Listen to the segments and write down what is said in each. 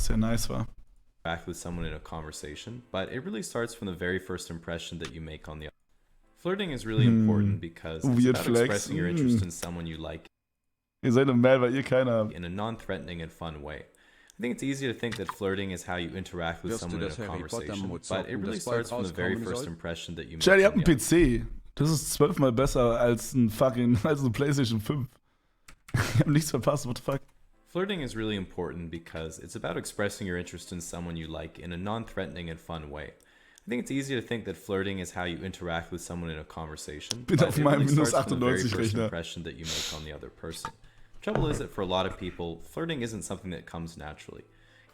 was sehr nice war. Back with someone in a conversation, but it really starts from the very first impression that you make on the other. Flirting is really important because it's Weird about flex. expressing your interest in someone you like Ihr seid im Mad, weil ihr keine habt. in a non-threatening and fun way. I think it's easy to think that flirting is how you interact with someone in a conversation, but it really starts from the very first impression that you make Chad, ihr on habt einen the other. PC. Das ist 12-mal besser als ein fucking, als eine PlayStation 5. Ich hab nichts verpasst, what the fuck? Flirting is really important because it's about expressing your interest in someone you like in a non-threatening and fun way. I think it's easy to think that flirting is how you interact with someone in a conversation, Bin but auf it meinem really Windows starts from the very 98 first Rechner. impression that you make on the other person. Trouble is that for a lot of people, flirting isn't something that comes naturally.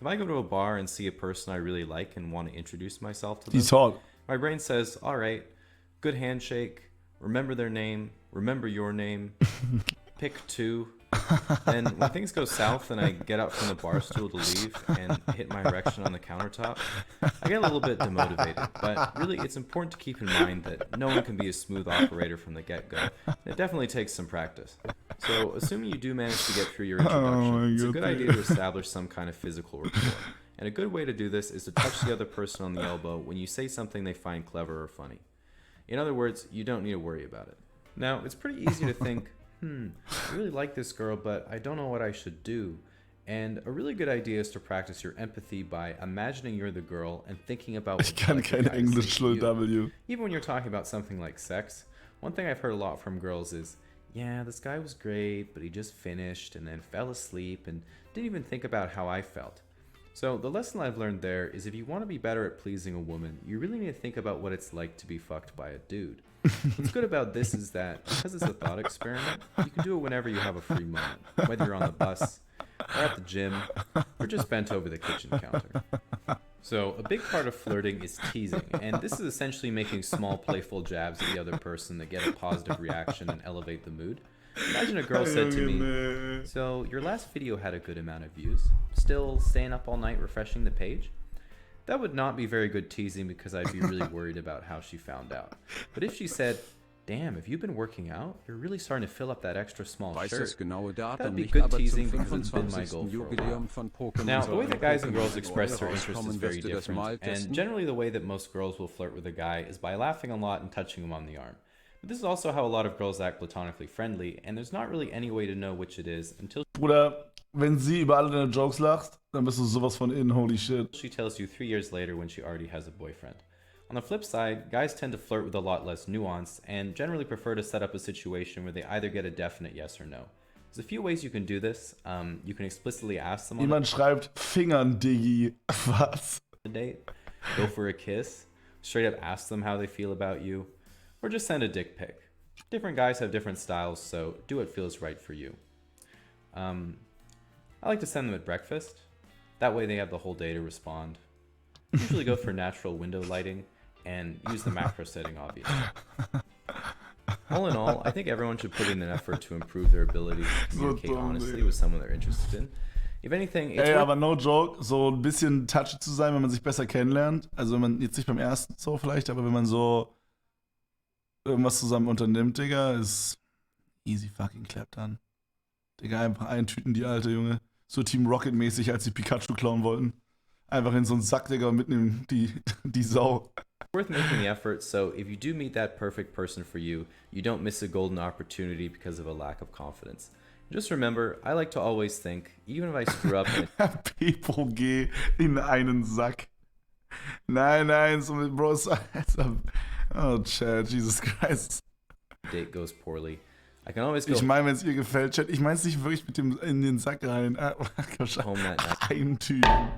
If I go to a bar and see a person I really like and want to introduce myself to them, He's hot. my brain says, all right, good handshake, remember their name, remember your name, pick two. Then when things go south and I get up from the bar stool to leave and hit my erection on the countertop, I get a little bit demotivated. But really, it's important to keep in mind that no one can be a smooth operator from the get-go. It definitely takes some practice. So assuming you do manage to get through your introduction, it's a good idea to establish some kind of physical rapport. And a good way to do this is to touch the other person on the elbow when you say something they find clever or funny. In other words, you don't need to worry about it. Now, it's pretty easy to think, I really like this girl, but I don't know what I should do. And a really good idea is to practice your empathy by imagining you're the girl and thinking about what Ich kann you'd like the kein guy to say Englisch, to you. W. Even when you're talking about something like sex, one thing I've heard a lot from girls is, yeah, this guy was great, but he just finished and then fell asleep and didn't even think about how I felt. So the lesson I've learned there is if you want to be better at pleasing a woman, you really need to think about what it's like to be fucked by a dude. What's good about this is that because it's a thought experiment, you can do it whenever you have a free moment, whether you're on the bus, or at the gym, or just bent over the kitchen counter. So a big part of flirting is teasing, and this is essentially making small playful jabs at the other person that get a positive reaction and elevate the mood. Imagine a girl said to me, so your last video had a good amount of views, still staying up all night refreshing the page? That would not be very good teasing because I'd be really worried about how she found out. But if she said, damn, if you've been working out, you're really starting to fill up that extra small shirt, that'd be good teasing because it's been my goal for a while. Now, the way that guys and girls express their interest is very different, and generally the way that most girls will flirt with a guy is by laughing a lot and touching him on the arm. But this is also how a lot of girls act platonically friendly, and there's not really any way to know which it is until Bruder, wenn sie über alle deine Jokes lacht, dann bist du sowas von in, holy shit. she tells you 3 years later when she already has a boyfriend. On the flip side, guys tend to flirt with a lot less nuance and generally prefer to set up a situation where they either get a definite yes or no. There's a few ways you can do this. You can explicitly ask someone Jemand schreibt Fingern, Diggi. Was? on a date, go for a kiss, straight up ask them how they feel about you, or just send a dick pic. Different guys have different styles, so do what feels right for you. I like to send them at breakfast. That way they have the whole day to respond. Usually go for natural window lighting and use the macro setting, obviously. All in all, I think everyone should put in an effort to improve their ability to communicate honestly with someone they're interested in. If anything, it's Ey, worth aber no joke, so ein bisschen touchy zu sein, wenn man sich besser kennenlernt. Also wenn man jetzt nicht beim ersten so vielleicht, aber wenn man so irgendwas zusammen unternimmt, Digga, ist easy fucking clap dann. Digga, einfach eintüten die alte Junge. So Team Rocket mäßig, als die Pikachu klauen wollten. Einfach in so einen Sack, Digga, und mitnehmen die Sau. worth making the effort, so if you do meet that perfect person for you, you don't miss a golden opportunity because of a lack of confidence. Just remember, I like to always think, even if I screw up in People geh in einen Sack. Nein, so mit Bros. Oh, Chad, Jesus Christ. a date goes poorly, I can always go Ich meine, wenn es ihr gefällt, Chad, ich meine es nicht wirklich mit dem in den Sack rein. home that night Eintüten.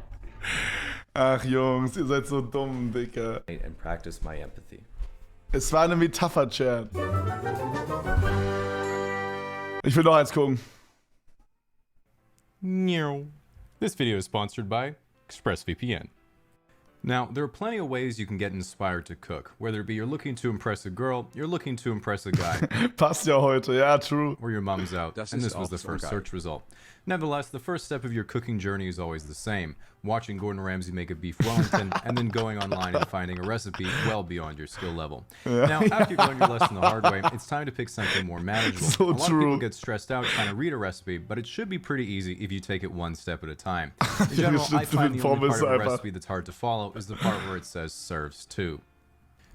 Ach, Jungs, ihr seid so dumm, Digga. and practice my empathy. Es war eine Metapher, Chad. Ich will noch eins gucken. This video is sponsored by ExpressVPN. Now, there are plenty of ways you can get inspired to cook, whether it be you're looking to impress a girl, you're looking to impress a guy, Passt ja heute, ja, true. or your mom's out, Das and ist this was auch the so first geil. search result. Nevertheless, the first step of your cooking journey is always the same: watching Gordon Ramsay make a beef Wellington and then going online and finding a recipe well beyond your skill level. Now, after you've learned your lesson the hard way, it's time to pick something more manageable. So a lot true. of people get stressed out trying to read a recipe, but it should be pretty easy if you take it one step at a time. In general, I find the only part of a recipe that's hard to follow is the part where it says serves two.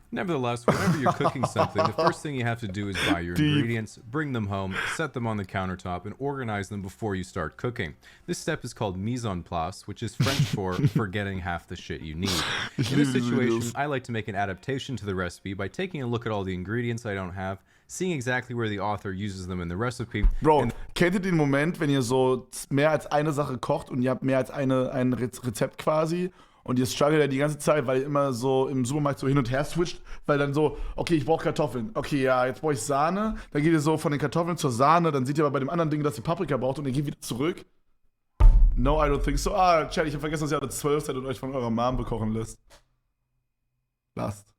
Nevertheless, whenever you're cooking something, the first thing you have to do is buy your ingredients, bring them home, set them on the countertop, and organize them before you start cooking. This step is called mise en place, which is French for forgetting half the shit you need. In this situation, I like to make an adaptation to the recipe by taking a look at all the ingredients I don't have, seeing exactly where the author uses them in the recipe. Bro, kennt ihr den Moment, wenn ihr so mehr als eine Sache kocht und ihr habt mehr als ein Rezept quasi und ihr struggelt ja die ganze Zeit, weil ihr immer so im Supermarkt so hin und her switcht, weil dann so, okay, ich brauche Kartoffeln, okay, ja, jetzt brauche ich Sahne, dann geht ihr so von den Kartoffeln zur Sahne, dann seht ihr aber bei dem anderen Ding, dass ihr Paprika braucht und ihr geht wieder zurück. No, I don't think so. Ah, Chat, ich habe vergessen, dass ihr alle 12 seid und euch von eurer Mom bekochen lässt. Lasst.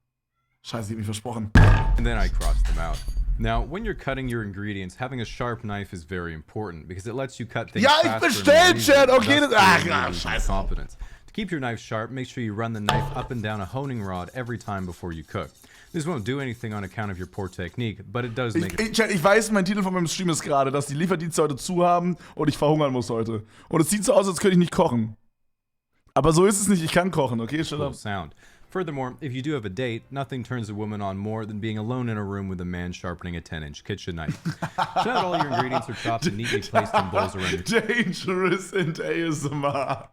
Scheiße, ich hab mich versprochen. And then I crossed them out. Now, when you're cutting your ingredients, having a sharp knife is very important because it lets you cut things Ja, ich faster and bestell, more Chat, easily, okay, thus das- creating ja, an illusion of scheiße. confidence. To keep your knife sharp, make sure you run the knife up and down a honing rod every time before you cook. This won't do anything on account of your poor technique, but it does make it. Chat, ich weiß, mein Titel von meinem Stream ist gerade, dass die Lieferdienste heute zu haben und ich verhungern muss heute. Und es sieht so aus, als könnte ich nicht kochen. Aber so ist es nicht, ich kann kochen, okay? Shut Cool up. sound. Furthermore, if you do have a date, nothing turns a woman on more than being alone in a room with a man sharpening a 10-inch kitchen knife. So that all your ingredients are chopped and neatly placed in bowls around your Dangerous and ASMR.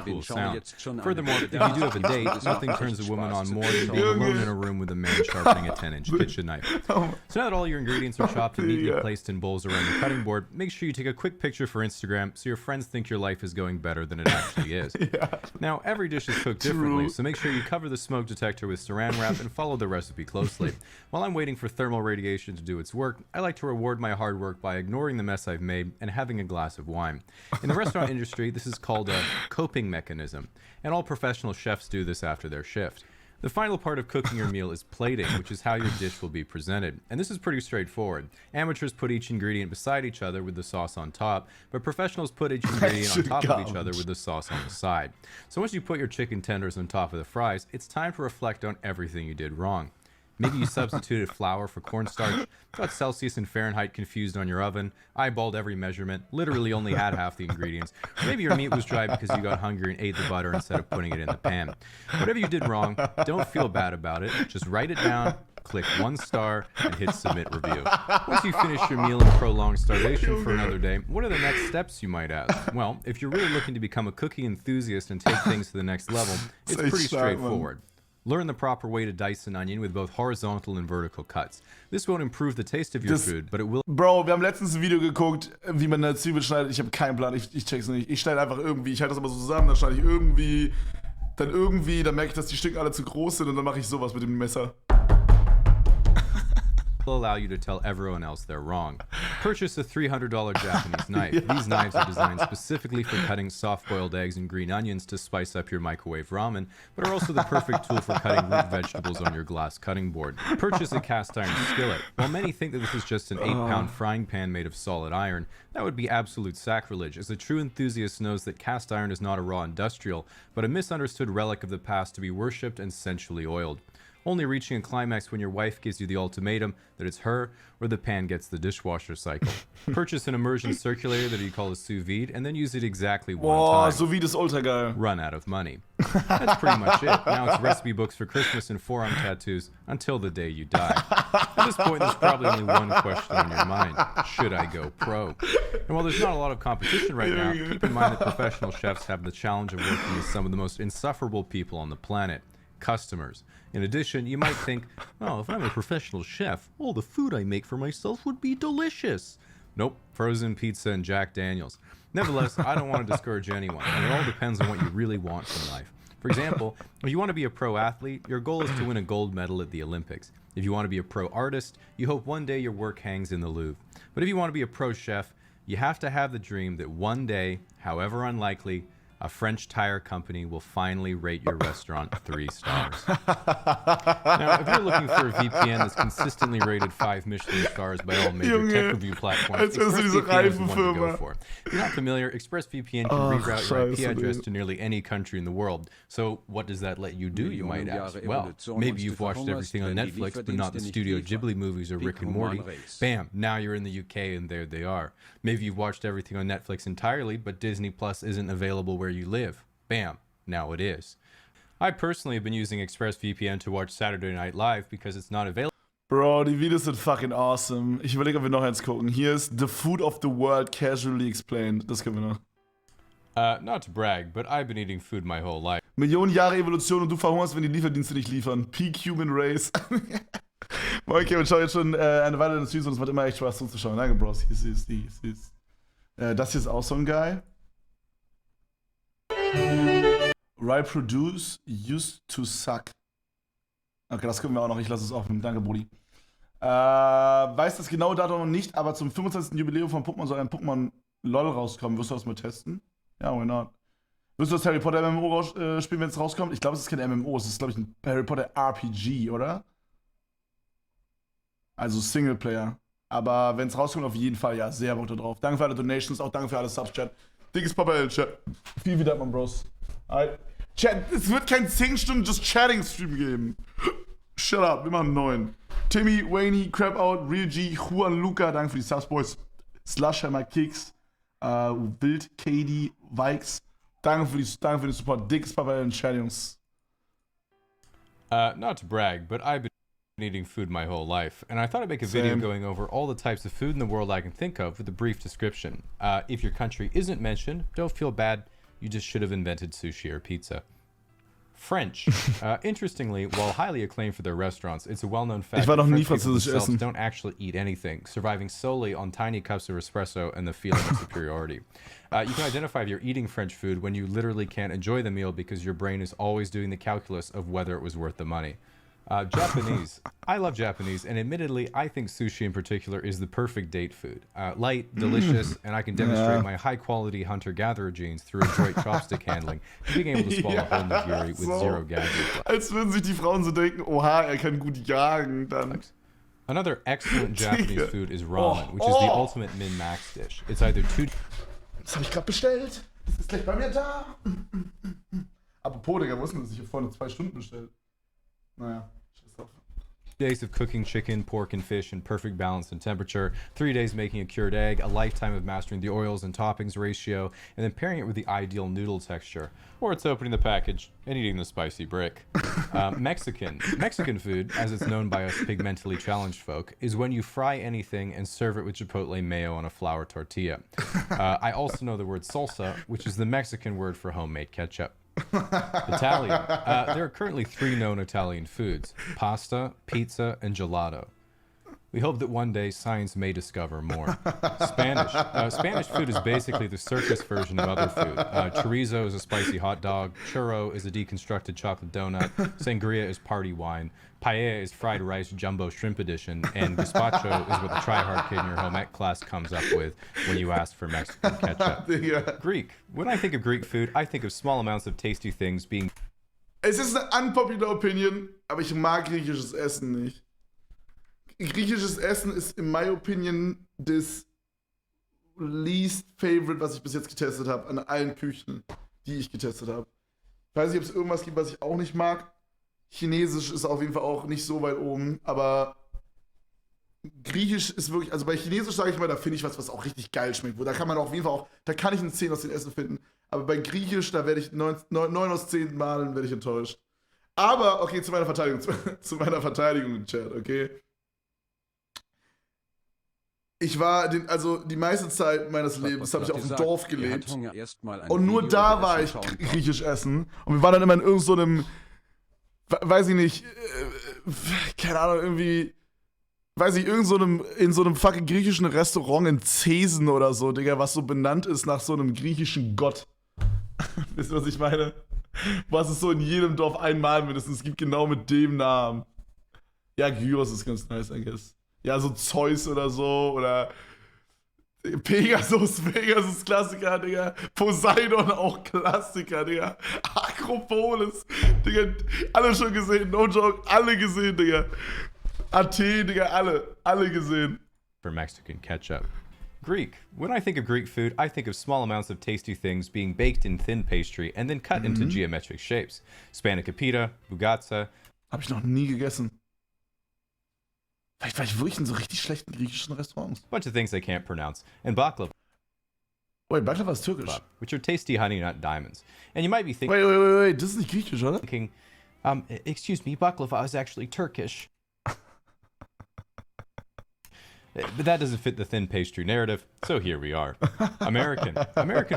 cool sound. Furthermore, if you do have a date, nothing turns a woman on more than being alone in a room with a man sharpening a 10-inch kitchen knife. So now that all your ingredients are chopped and neatly placed in bowls around your cutting board, make sure you take a quick picture for Instagram so your friends think your life is going better than it actually is. Now, every dish is cooked differently, so make sure you cover the smoke detector with saran wrap and follow the recipe closely. While I'm waiting for thermal radiation to do its work, I like to reward my hard work by ignoring the mess I've made and having a glass of wine. In the restaurant industry, this is called a coping mechanism, and all professional chefs do this after their shift. The final part of cooking your meal is plating, which is how your dish will be presented. And this is pretty straightforward. Amateurs put each ingredient beside each other with the sauce on top, but professionals put each ingredient on top of each other with the sauce on the side. So once you put your chicken tenders on top of the fries, it's time to reflect on everything you did wrong. Maybe you substituted flour for cornstarch, got Celsius and Fahrenheit confused on your oven, eyeballed every measurement, literally only had half the ingredients. Or maybe your meat was dry because you got hungry and ate the butter instead of putting it in the pan. Whatever you did wrong, don't feel bad about it. Just write it down, click 1 star, and hit submit review. Once you finish your meal and prolong starvation for another day, what are the next steps, you might ask? Well, if you're really looking to become a cooking enthusiast and take things to the next level, it's pretty straightforward. Learn the proper way to dice an onion with both horizontal and vertical cuts. This won't improve the taste of your food, but it will. Bro, wir haben letztens ein Video geguckt, wie man eine Zwiebel schneidet. Ich habe keinen Plan, ich check's nicht. Ich schneide einfach irgendwie, ich halte das immer so zusammen, dann schneide ich irgendwie, dann merke ich, dass die Stücke alle zu groß sind und dann mache ich sowas mit dem Messer. Allow you to tell everyone else they're wrong. Purchase a $300 Japanese knife. These knives are designed specifically for cutting soft-boiled eggs and green onions to spice up your microwave ramen, but are also the perfect tool for cutting root vegetables on your glass cutting board. Purchase a cast iron skillet. While many think that this is just an 8-pound frying pan made of solid iron, that would be absolute sacrilege, as a true enthusiast knows that cast iron is not a raw industrial, but a misunderstood relic of the past to be worshipped and sensually oiled, only reaching a climax when your wife gives you the ultimatum that it's her or the pan gets the dishwasher cycle. Purchase an immersion circulator that you call a sous vide and then use it exactly one time. Sous vide ist ultra geil. Run out of money. That's pretty much it. Now it's recipe books for Christmas and forearm tattoos until the day you die. At this point, there's probably only one question on your mind. Should I go pro? And while there's not a lot of competition right now, keep in mind that professional chefs have the challenge of working with some of the most insufferable people on the planet. Customers. In addition, you might think, oh, if I'm a professional chef, all the food I make for myself would be delicious. Nope, frozen pizza and Jack Daniels. Nevertheless, I don't want to discourage anyone, and it all depends on what you really want from life. For example, if you want to be a pro athlete, your goal is to win a gold medal at the Olympics. If you want to be a pro artist, you hope one day your work hangs in the Louvre. But if you want to be a pro chef, you have to have the dream that one day, however unlikely, A French tire company will finally rate your restaurant 3 stars. Now, if you're looking for a VPN that's consistently rated 5 Michelin stars by all major tech review platforms, ExpressVPN is the one to go for. If you're not familiar, ExpressVPN can reroute your IP address to nearly any country in the world. So what does that let you do, you might ask? Well, maybe you've watched everything on Netflix, but not the Studio Ghibli movies or Rick and Morty. Bam, now you're in the UK and there they are. Maybe you've watched everything on Netflix entirely, but Disney Plus isn't available where you live. Bam, now it is. I personally have been using ExpressVPN to watch Saturday Night Live because it's not available. Bro, die Videos sind fucking awesome. Ich überlege, ob wir noch eins gucken. Hier ist The Food of the World Casually Explained. Das können wir noch. Not to brag, but I've been eating food my whole life. Millionen Jahre Evolution und du verhungerst, wenn die Lieferdienste nicht liefern. Peak Human Race. Okay, wir schauen jetzt schon eine Weile in den Streams und es macht immer echt Spaß zuzuschauen. Danke, Bros. Süß. Das hier ist auch so ein Guy. Reproduce used to suck. Okay, das können wir auch noch. Ich lasse es offen. Danke, Brudi. Weiß das genaue Datum noch nicht, aber zum 25. Jubiläum von Pokémon soll ein Pokémon LOL rauskommen. Wirst du das mal testen? Ja, why not? Wirst du das Harry Potter MMO spielen, wenn es rauskommt? Ich glaube, es ist kein MMO. Es ist, glaube ich, ein Harry Potter RPG, oder? Also Singleplayer. Aber wenn es rauskommt, auf jeden Fall, ja, sehr Bock da drauf. Danke für alle Donations, auch danke für alle Subs, Chat. Dickes Papa Chat. Viel wieder, mein Bros. Alright. Chat, es wird kein 10 Stunden Just Chatting-Stream geben. Shut up, wir machen 9. Timmy, Wayne, Crapout, Real G, Juan Luca, danke für die Subs, Boys. Slushhammer Kicks, Wild, KD, Vikes. Danke für den Support. Dickes Papa Chat, Jungs. Not to brag, but I've been eating food my whole life, and I thought I'd make a video going over all the types of food in the world I can think of with a brief description. If your country isn't mentioned, don't feel bad. You just should have invented sushi or pizza. French. Interestingly, while highly acclaimed for their restaurants, it's a well-known fact that French people themselves don't actually eat anything, surviving solely on tiny cups of espresso and the feeling of superiority. You can identify if you're eating French food when you literally can't enjoy the meal because your brain is always doing the calculus of whether it was worth the money. Japanese. I love Japanese, and admittedly, I think sushi in particular is the perfect date food. Light, delicious, and I can demonstrate my high-quality hunter-gatherer genes through adroit chopstick handling and being able to swallow whole nigiri with zero gag reflex. Als würden sich die Frauen so denken, oha, er kann gut jagen, dann. Another excellent Japanese food is ramen, which is the ultimate min-max dish. It's either two... Das habe ich gerade bestellt. Das ist gleich bei mir da. Apropos, Digga, wo ist denn das? Ich habe vorhin 2 Stunden bestellt. Naja. days of cooking chicken, pork, and fish in perfect balance and temperature, 3 days making a cured egg, a lifetime of mastering the oils and toppings ratio, and then pairing it with the ideal noodle texture. Or it's opening the package and eating the spicy brick. Mexican food, as it's known by us pigmentally challenged folk, is when you fry anything and serve it with chipotle mayo on a flour tortilla. I also know the word salsa, which is the Mexican word for homemade ketchup. Italian. There are currently 3 known Italian foods: pasta, pizza, and gelato. We hope that one day science may discover more. Spanish. Spanish food is basically the circus version of other food. Chorizo is a spicy hot dog. Churro is a deconstructed chocolate donut. Sangria is party wine. Paella is fried rice jumbo shrimp edition. And gazpacho is what the try-hard kid in your home ec class comes up with when you ask for Mexican ketchup. Greek. When I think of Greek food, I think of small amounts of tasty things being... Es ist eine unpopular opinion, aber ich mag griechisches Essen nicht. Griechisches Essen ist in my opinion das least favorite, was ich bis jetzt getestet habe, an allen Küchen, die ich getestet habe. Ich weiß nicht, ob es irgendwas gibt, was ich auch nicht mag. Chinesisch ist auf jeden Fall auch nicht so weit oben, aber Griechisch ist wirklich, also bei Chinesisch sage ich mal, da finde ich was auch richtig geil schmeckt. Wo da kann man auf jeden Fall auch, da kann ich eine 10 aus dem Essen finden. Aber bei Griechisch, da werde ich 9 aus 10 Malen werde ich enttäuscht. Aber, okay, zu meiner Verteidigung im Chat, okay? Ich war, die meiste Zeit meines Lebens habe ich auf dem Dorf gelebt. Und nur da war ich griechisch essen. Und wir waren dann immer in irgend so einem, weiß ich nicht, keine Ahnung, irgendwie, weiß ich, in so einem fucking griechischen Restaurant in Zesen oder so, Digga, was so benannt ist nach so einem griechischen Gott. Wisst ihr, was ich meine? Was es so in jedem Dorf einmal mindestens gibt, genau mit dem Namen. Ja, Gyros ist ganz nice, I guess. Ja, so Zeus oder so, oder Pegasus Klassiker, Digga. Poseidon auch Klassiker, Digga. Akropolis, Digga. Alle schon gesehen, no joke, alle gesehen, Digga. Athen, Digga, alle gesehen. For Mexican ketchup. Greek. When I think of Greek food, I think of small amounts of tasty things being baked in thin pastry and then cut into geometric shapes. Spanakopita, bugatsa. Hab ich noch nie gegessen. Vielleicht war ich wirklich in so richtig schlechten griechischen Restaurants. Bunch of things I can't pronounce. And baklava. Wait, Baklava ist türkisch. Which are tasty honey nut diamonds. And you might be thinking... Wait, das ist nicht griechisch, oder? Excuse me, baklava is actually Turkish. But that doesn't fit the thin pastry narrative, so here we are. American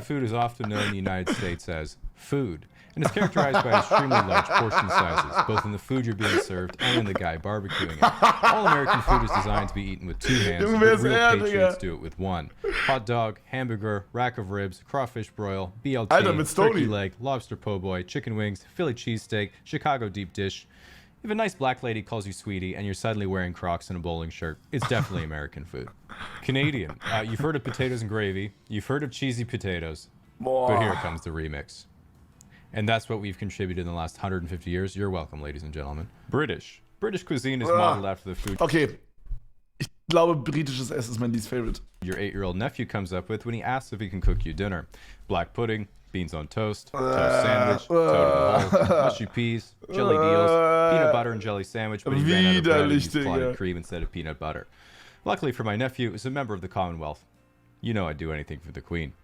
food is often known in the United States as food, and it's characterized by extremely large portion sizes, both in the food you're being served and in the guy barbecuing it. All American food is designed to be eaten with 2 hands, but real patriots do it with 1. Hot dog, hamburger, rack of ribs, crawfish broil, BLT, turkey leg, lobster po' boy, chicken wings, Philly cheesesteak, Chicago deep dish. If a nice black lady calls you sweetie and you're suddenly wearing Crocs and a bowling shirt, it's definitely American food. Canadian. You've heard of potatoes and gravy. You've heard of cheesy potatoes. But here comes the remix. And that's what we've contributed in the last 150 years. You're welcome, ladies and gentlemen. British. British cuisine is modeled after the food. Okay. Ich glaube, britisches Essen ist mein least favorite. Your 8-year-old nephew comes up with when he asks if he can cook you dinner. Black pudding, beans on toast, toast sandwich, toad in the hole, mushy peas, jelly deals, peanut butter and jelly sandwich, but he ran out of bread and used clotted cream instead of peanut butter. Luckily for my nephew, he's a member of the Commonwealth. You know I'd do anything for the Queen.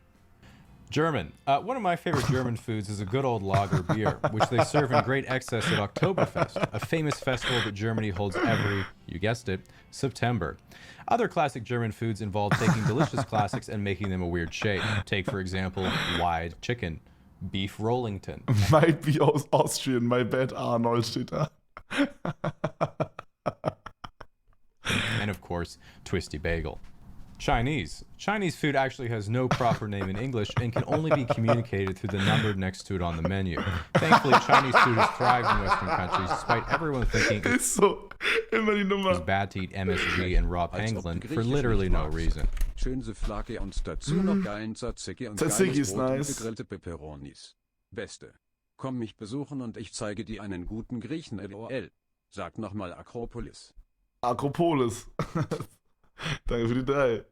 German. One of my favorite German foods is a good old lager beer, which they serve in great excess at Oktoberfest, a famous festival that Germany holds every, you guessed it, September. Other classic German foods involve taking delicious classics and making them a weird shape. Take, for example, wide chicken, beef Rollington. Might be Austrian, my bad Arnold steht da. And of course, twisty bagel. Chinese. Chinese food actually has no proper name in English and can only be communicated through the number next to it on the menu. Thankfully, Chinese food has thrived in Western countries, despite everyone thinking it's bad to eat MSG and raw pangolin for literally no reason. Schönste Flake und dazu noch geilen Tzatziki und Tzatziki geiles Brot nice. und gegrillte Peperonis. Beste. Komm mich besuchen und ich zeige dir einen guten Griechen LOL. Sag nochmal Akropolis. Akropolis. Danke für die 3.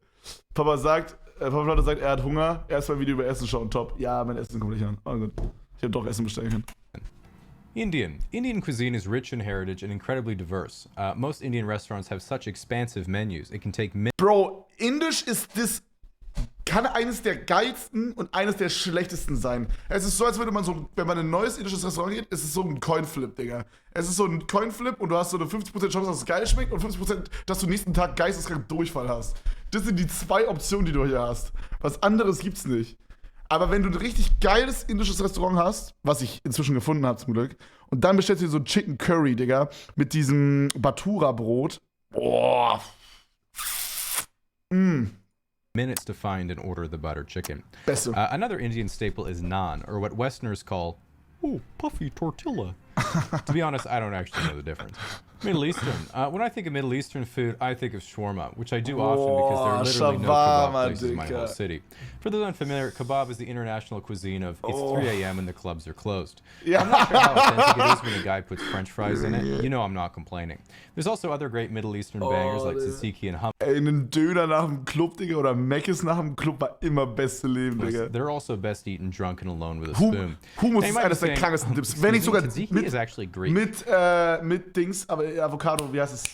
Papaplatte sagt, er hat Hunger. Erstmal Video über Essen schauen. Top. Ja, mein Essen kommt nicht an. Oh gut. Ich hätte doch Essen bestellen können. Indian cuisine is rich in heritage and incredibly diverse. Most Indian restaurants have such expansive menus. It can take Bro, Indisch kann eines der geilsten und eines der schlechtesten sein. Es ist so, als würde man so, wenn man in ein neues indisches Restaurant geht, ist es so ein Coinflip, Digga. Es ist so ein Coinflip und du hast so eine 50% Chance, dass es geil schmeckt und 50%, dass du nächsten Tag geisteskrank Durchfall hast. Das sind die 2 Optionen, die du hier hast. Was anderes gibt's nicht. Aber wenn du ein richtig geiles indisches Restaurant hast, was ich inzwischen gefunden habe zum Glück, und dann bestellst du dir so Chicken Curry, Digga, mit diesem Batura-Brot. Boah. Minutes to find and order the butter chicken. Beste. Another Indian staple is naan, or what Westerners call, puffy tortilla. To be honest, I don't actually know the difference. Middle Eastern. When I think of Middle Eastern food, I think of shawarma, which I do often because there are literally no kebab places in my whole city. For those unfamiliar, kebab is the international cuisine of it's 3 a.m. and the clubs are closed. Yeah. I'm not sure how authentic it is when a guy puts french fries in it. You know I'm not complaining. There's also other great Middle Eastern bangers like tzatziki and hummus. Ey, ein Döner nach dem Club, Digga, oder Mc's nach dem Club war immer beste Leben, Digga. They're also best eaten drunk and alone with a spoon. Hummus ist eines der krankesten Dips. Wenn nicht sogar tzatziki is actually Greek. mit Dings, aber Avocado, wie heißt es?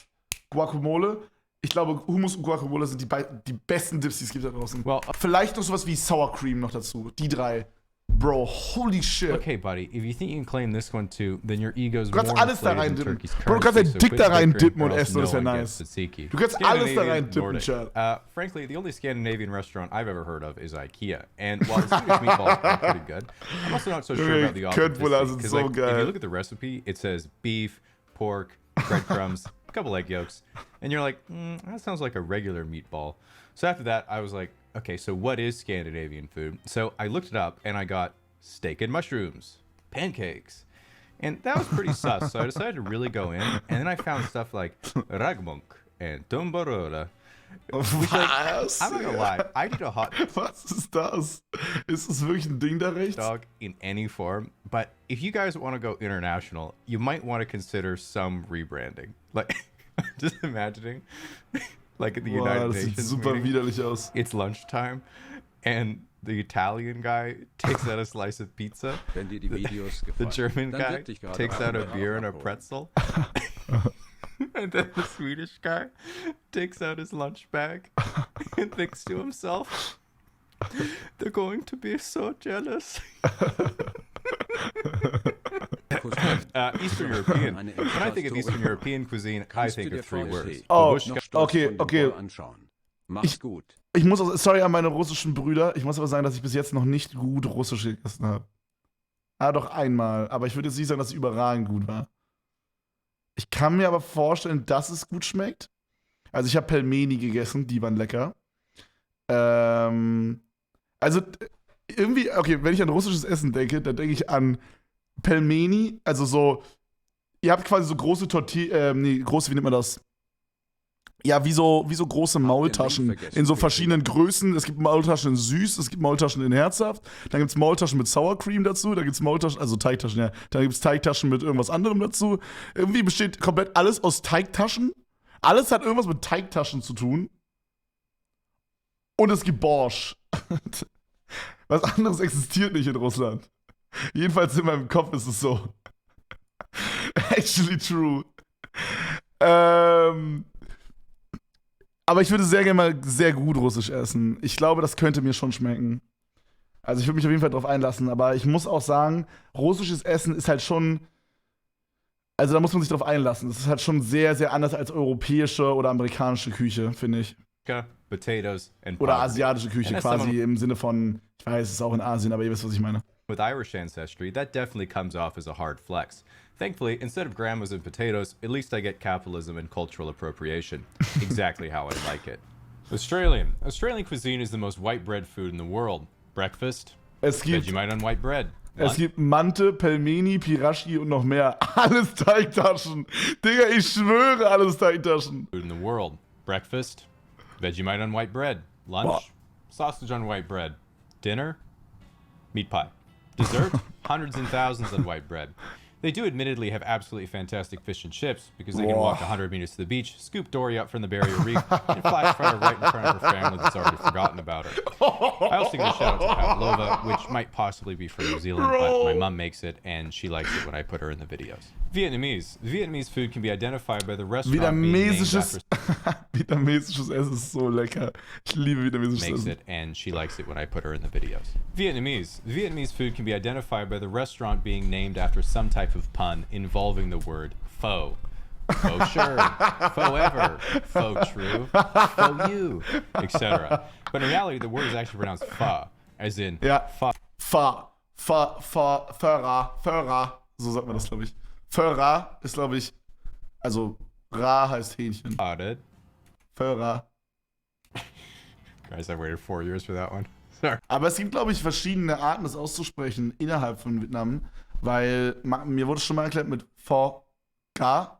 Guacamole. Ich glaube, Hummus und Guacamole sind die besten Dips, die es gibt da draußen. Well, vielleicht noch sowas wie Sour Cream noch dazu. Die 3. Bro, holy shit. Okay, buddy, if you think you can claim this one too, then your ego's du kannst more alles da inflated rein than dippen. Turkey's Bro, du kannst currency, dein Dick da quit rein bickering, dippen und or else essen, das wäre no one nice. gets tzatziki. Du kannst alles da rein Scandinavian, dippen, Nordic. Chat. Frankly, the only Scandinavian restaurant I've ever heard of is IKEA. And while the Swedish meatballs are pretty good, I'm also not so sure about the authenticity. Because like, if you look at the recipe, it says beef, pork, breadcrumbs, a couple egg yolks, and you're like, that sounds like a regular meatball. So after that, I was like, okay, so what is Scandinavian food? So I looked it up, and I got steak and mushrooms, pancakes, and that was pretty sus. So I decided to really go in, and then I found stuff like ragmunk and tombarora. Was? I'm not gonna lie, I need a hot Was ist das? Ist das wirklich ein Ding da rechts? dog in any form, but if you guys want to go international, you might want to consider some rebranding. Like, just imagining, like at the Boah, United das sieht Nations super meeting, widerlich aus. it's lunchtime, and the Italian guy takes out a slice of pizza. Wenn dir die Videos The gefallen, German dann guy wird dich gerade takes out a einer beer and a abholen. pretzel. And then the Swedish guy takes out his lunch bag and thinks to himself, they're going to be so jealous. Eastern European. When I think of Eastern European cuisine, I think of three words. Oh, Babushka. okay. Mach's gut. Ich muss auch, sorry an meine russischen Brüder, ich muss aber sagen, dass ich bis jetzt noch nicht gut Russisch gegessen habe. Ah, doch einmal. Aber ich würde jetzt nicht sagen, dass es überragend gut war. Ich kann mir aber vorstellen, dass es gut schmeckt. Also ich habe Pelmeni gegessen, die waren lecker. Also irgendwie, okay, wenn ich an russisches Essen denke, dann denke ich an Pelmeni, also so, ihr habt quasi so große Tortilla, große, wie nennt man das? Ja, wie so große Maultaschen in so verschiedenen Größen. Es gibt Maultaschen in süß, es gibt Maultaschen in herzhaft. Dann gibt es Maultaschen mit Sour Cream dazu. Da gibt es Maultaschen, also Teigtaschen, ja. Dann gibt es Teigtaschen mit irgendwas anderem dazu. Irgendwie besteht komplett alles aus Teigtaschen. Alles hat irgendwas mit Teigtaschen zu tun. Und es gibt Borscht. Was anderes existiert nicht in Russland. Jedenfalls in meinem Kopf ist es so. Actually true. Aber ich würde sehr gerne mal sehr gut Russisch essen. Ich glaube, das könnte mir schon schmecken. Also ich würde mich auf jeden Fall drauf einlassen. Aber ich muss auch sagen, russisches Essen ist halt schon. Also da muss man sich drauf einlassen. Das ist halt schon sehr, sehr anders als europäische oder amerikanische Küche, finde ich. Potatoes and Oder poverty. asiatische Küche And as quasi someone im Sinne von, ich weiß, es ist auch in Asien, aber ihr wisst, was ich meine. with Irish ancestry, that definitely comes off as a hard flex. Thankfully, instead of grandmas and potatoes, at least I get capitalism and cultural appropriation. Exactly how I like it. Australian. Australian cuisine is the most white bread food in the world. Breakfast, Es gibt, Vegemite on white bread. es gibt Mante, Pelmeni, Pirashi und noch mehr. Alles Teigtaschen. Digga, ich schwöre, alles Teigtaschen. Food in the world. Breakfast, Vegemite on white bread. Lunch, Boah. sausage on white bread. Dinner, meat pie. Dessert, hundreds and thousands on white bread. They do admittedly have absolutely fantastic fish and chips because they can walk 100 meters to the beach, scoop Dory up from the barrier reef, and flash fry her right in front of her family that's already forgotten about her. I also give a shout out to Pavlova, which might possibly be from New Zealand, but my mom makes it and she likes it when I put her in the videos. Vietnamese. Vietnamese food can be identified by the restaurant being named Vietnamesisches, after vietnamesisches Essen ist so lecker. Ich liebe vietnamesisches makes Essen. it and she likes it when I put her in the videos. Vietnamese. Vietnamese food can be identified by the restaurant being named after some type of pun involving the word pho. Faux sure, faux ever, faux true, faux you, etc. But in reality, the word is actually pronounced pho, as in Ja. pho. Föra. So sagt man das, glaube ich. Föra ist, glaube ich, also Ra heißt Hähnchen. Föra. Guys, I waited 4 years for that one. Sorry. Aber es gibt, glaube ich, verschiedene Arten, das auszusprechen innerhalb von Vietnam, weil mir wurde schon mal erklärt mit Pho Ga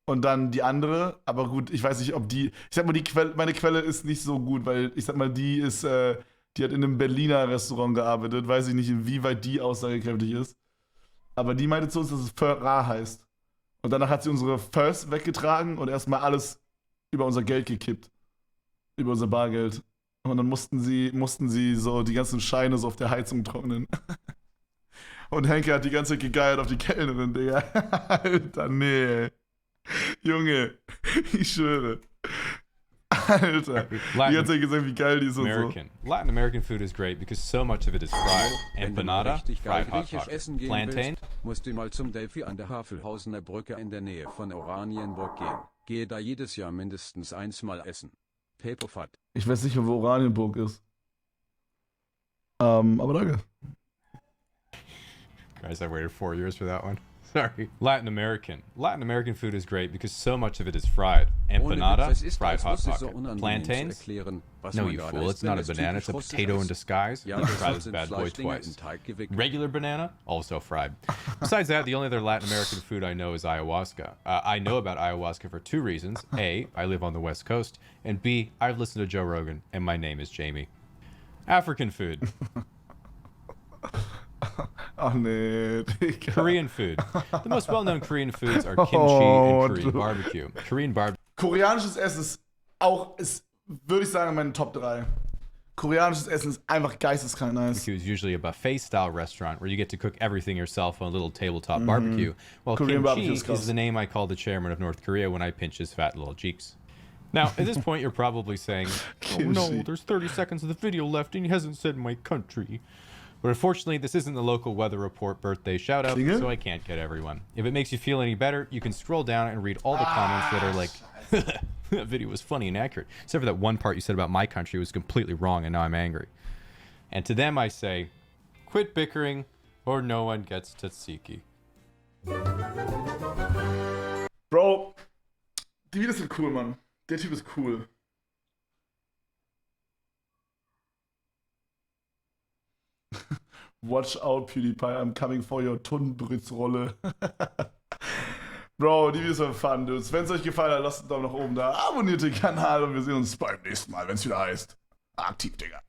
und dann die andere, aber gut, ich weiß nicht, ob die, ich sag mal, meine Quelle ist nicht so gut, weil ich sag mal, die hat in einem Berliner Restaurant gearbeitet, weiß ich nicht, inwieweit die aussagekräftig ist, aber die meinte zu uns, dass es Pho Ra heißt. Und danach hat sie unsere Phos weggetragen und erstmal alles über unser Geld gekippt. Über unser Bargeld. Und dann mussten sie so die ganzen Scheine so auf der Heizung trocknen. Und Henke hat die ganze Zeit gegeiert auf die Kellnerin, Digga. Alter, nee. Junge, ich schwöre. Alter. Die ganze Zeit gesagt, wie geil die ist und so. Latin American food is great because so much of it is fried. Wenn du Empanada, richtig geil fried hot griechisch dog. essen gehen Plantain, willst, musst du mal zum Delphi an der Havelhausener Brücke in der Nähe von Oranienburg gehen. Gehe da jedes Jahr mindestens einmal essen. Papaplatte. Ich weiß nicht mehr, wo Oranienburg ist. Aber danke. Guys, I waited 4 years for that one. Sorry. Latin American. Latin American food is great because so much of it is fried. Empanada, fried hot pocket. Plantains? No, you fool. It's not a banana. It's a potato in disguise. You tried this bad boy twice. Regular banana, also fried. Besides that, the only other Latin American food I know is ayahuasca. I know about ayahuasca for 2 reasons. A, I live on the West Coast. And B, I've listened to Joe Rogan, and my name is Jamie. African food. Oh nee, Digga. Korean food. The most well-known Korean foods are kimchi and Korean barbecue. Korean barbecue. Koreanisches Essen ist, würde ich sagen, in meinen Top 3. Koreanisches Essen ist einfach geisteskrank nice. Is usually a buffet-style restaurant where you get to cook everything yourself on a little tabletop barbecue. Well, Korean kimchi barbecue is the name I call the chairman of North Korea when I pinch his fat little cheeks. Now, at this point, you're probably saying, oh no, there's 30 seconds of the video left and he hasn't said my country. But unfortunately, this isn't the local weather report birthday shout-out, so I can't get everyone. If it makes you feel any better, you can scroll down and read all the comments that are like, that video was funny and accurate. Except for that one part you said about my country was completely wrong and now I'm angry. And to them I say, quit bickering or no one gets tzatziki. Bro, die Videos sind cool, Mann. Der Typ ist cool. Watch out, PewDiePie, I'm coming for your Tunbritzrolle. Bro, die Videos waren fun, Dudes. Wenn es euch gefallen hat, lasst einen Daumen nach oben da, abonniert den Kanal und wir sehen uns beim nächsten Mal, wenn es wieder heißt, aktiv, Digga.